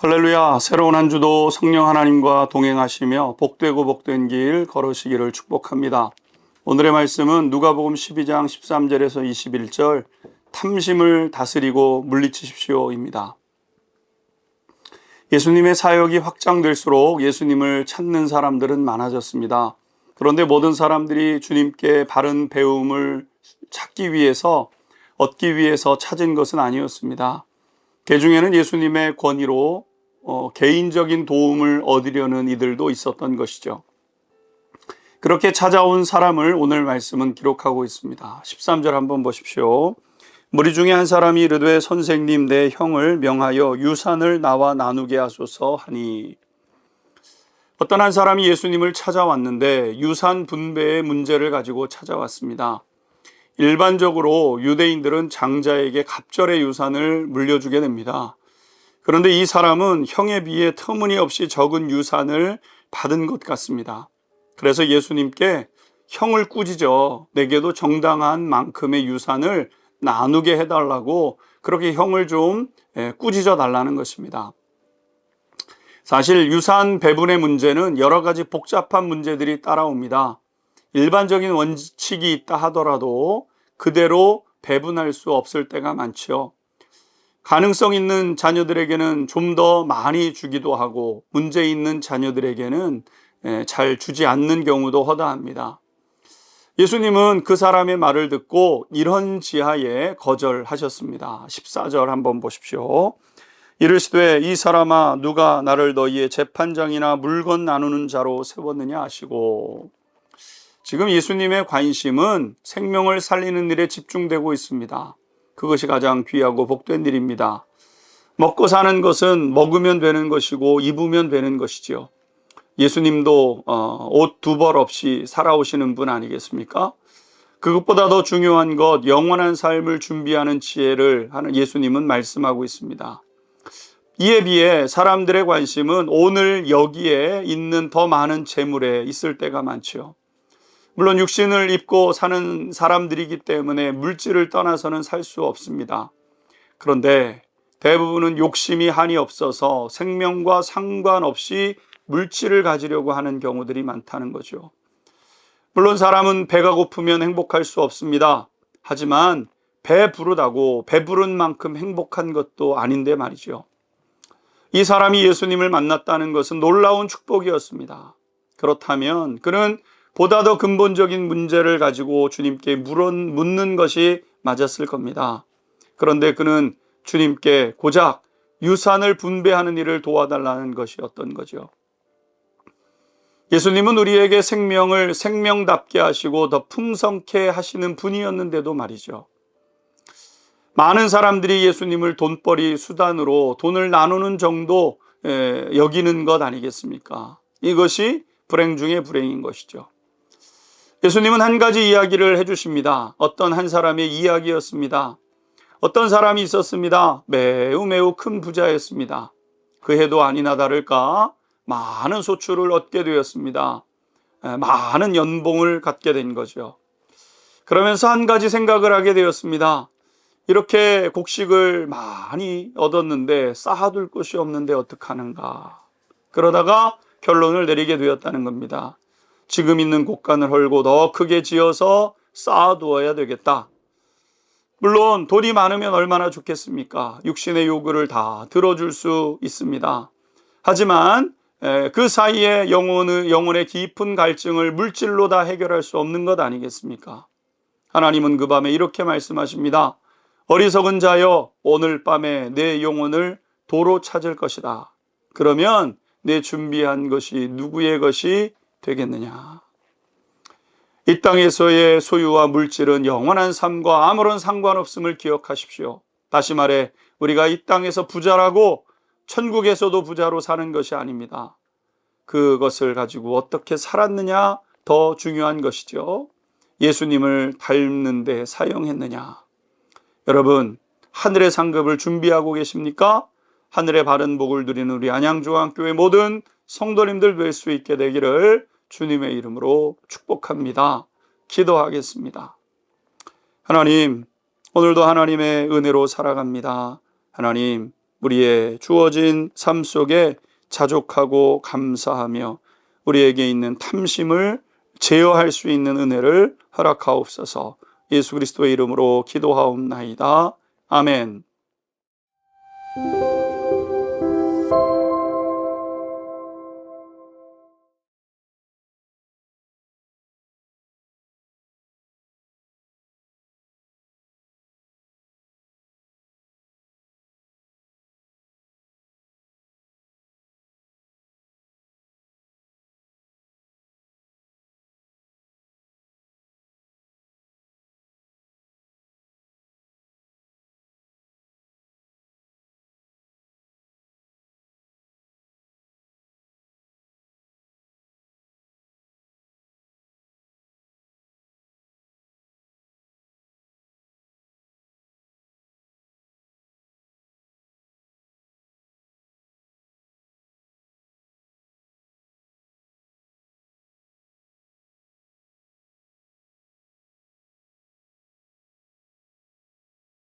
할렐루야. 새로운 한 주도 성령 하나님과 동행하시며 복되고 복된 길 걸으시기를 축복합니다. 오늘의 말씀은 누가복음 12장 13절에서 21절 탐심을 다스리고 물리치십시오입니다. 예수님의 사역이 확장될수록 예수님을 찾는 사람들은 많아졌습니다. 그런데 모든 사람들이 주님께 바른 배움을 얻기 위해서 찾은 것은 아니었습니다. 그 중에는 예수님의 권위로 개인적인 도움을 얻으려는 이들도 있었던 것이죠. 그렇게 찾아온 사람을 오늘 말씀은 기록하고 있습니다. 13절 한번 보십시오. 무리 중에 한 사람이 이르되 선생님 내 형을 명하여 유산을 나와 나누게 하소서 하니. 어떤 한 사람이 예수님을 찾아왔는데 유산 분배의 문제를 가지고 찾아왔습니다. 일반적으로 유대인들은 장자에게 갑절의 유산을 물려주게 됩니다. 그런데 이 사람은 형에 비해 터무니없이 적은 유산을 받은 것 같습니다. 그래서 예수님께 형을 꾸짖어 내게도 정당한 만큼의 유산을 나누게 해달라고 그렇게 형을 좀 꾸짖어 달라는 것입니다. 사실 유산 배분의 문제는 여러 가지 복잡한 문제들이 따라옵니다. 일반적인 원칙이 있다 하더라도 그대로 배분할 수 없을 때가 많죠. 가능성 있는 자녀들에게는 좀 더 많이 주기도 하고 문제 있는 자녀들에게는 잘 주지 않는 경우도 허다합니다. 예수님은 그 사람의 말을 듣고 이런 지하에 거절하셨습니다. 14절 한번 보십시오. 이르시되 이 사람아 누가 나를 너희의 재판장이나 물건 나누는 자로 세웠느냐 하시고. 지금 예수님의 관심은 생명을 살리는 일에 집중되고 있습니다. 그것이 가장 귀하고 복된 일입니다. 먹고 사는 것은 먹으면 되는 것이고 입으면 되는 것이죠. 예수님도 옷 두 벌 없이 살아오시는 분 아니겠습니까? 그것보다 더 중요한 것, 영원한 삶을 준비하는 지혜를 하는 예수님은 말씀하고 있습니다. 이에 비해 사람들의 관심은 오늘 여기에 있는 더 많은 재물에 있을 때가 많죠. 물론 육신을 입고 사는 사람들이기 때문에 물질을 떠나서는 살 수 없습니다. 그런데 대부분은 욕심이 한이 없어서 생명과 상관없이 물질을 가지려고 하는 경우들이 많다는 거죠. 물론 사람은 배가 고프면 행복할 수 없습니다. 하지만 배 부르다고 배부른 만큼 행복한 것도 아닌데 말이죠. 이 사람이 예수님을 만났다는 것은 놀라운 축복이었습니다. 그렇다면 그는 보다 더 근본적인 문제를 가지고 주님께 묻는 것이 맞았을 겁니다. 그런데 그는 주님께 고작 유산을 분배하는 일을 도와달라는 것이었던 거죠. 예수님은 우리에게 생명을 생명답게 하시고 더 풍성케 하시는 분이었는데도 말이죠. 많은 사람들이 예수님을 돈벌이 수단으로 돈을 나누는 정도 여기는 것 아니겠습니까? 이것이 불행 중에 불행인 것이죠. 예수님은 한 가지 이야기를 해주십니다. 어떤 한 사람의 이야기였습니다. 어떤 사람이 있었습니다. 매우 큰 부자였습니다. 그 해도 아니나 다를까 많은 소출을 얻게 되었습니다. 많은 연봉을 갖게 된 거죠. 그러면서 한 가지 생각을 하게 되었습니다. 이렇게 곡식을 많이 얻었는데 쌓아둘 곳이 없는데 어떡하는가. 그러다가 결론을 내리게 되었다는 겁니다. 지금 있는 곳간을 헐고 더 크게 지어서 쌓아두어야 되겠다. 물론 돈이 많으면 얼마나 좋겠습니까? 육신의 요구를 다 들어줄 수 있습니다. 하지만 그 사이에 영혼의 깊은 갈증을 물질로 다 해결할 수 없는 것 아니겠습니까? 하나님은 그 밤에 이렇게 말씀하십니다. 어리석은 자여 오늘 밤에 내 영혼을 도로 찾을 것이다. 그러면 내 준비한 것이 누구의 것이 되겠느냐. 이 땅에서의 소유와 물질은 영원한 삶과 아무런 상관없음을 기억하십시오. 다시 말해 우리가 이 땅에서 부자라고 천국에서도 부자로 사는 것이 아닙니다. 그것을 가지고 어떻게 살았느냐 더 중요한 것이죠. 예수님을 닮는 데 사용했느냐. 여러분 하늘의 상급을 준비하고 계십니까? 하늘의 바른 복을 누리는 우리 안양중앙교회 모든 성도님들 뵐 수 있게 되기를 주님의 이름으로 축복합니다. 기도하겠습니다. 하나님, 오늘도 하나님의 은혜로 살아갑니다. 하나님, 우리의 주어진 삶 속에 자족하고 감사하며 우리에게 있는 탐심을 제어할 수 있는 은혜를 허락하옵소서. 예수 그리스도의 이름으로 기도하옵나이다. 아멘.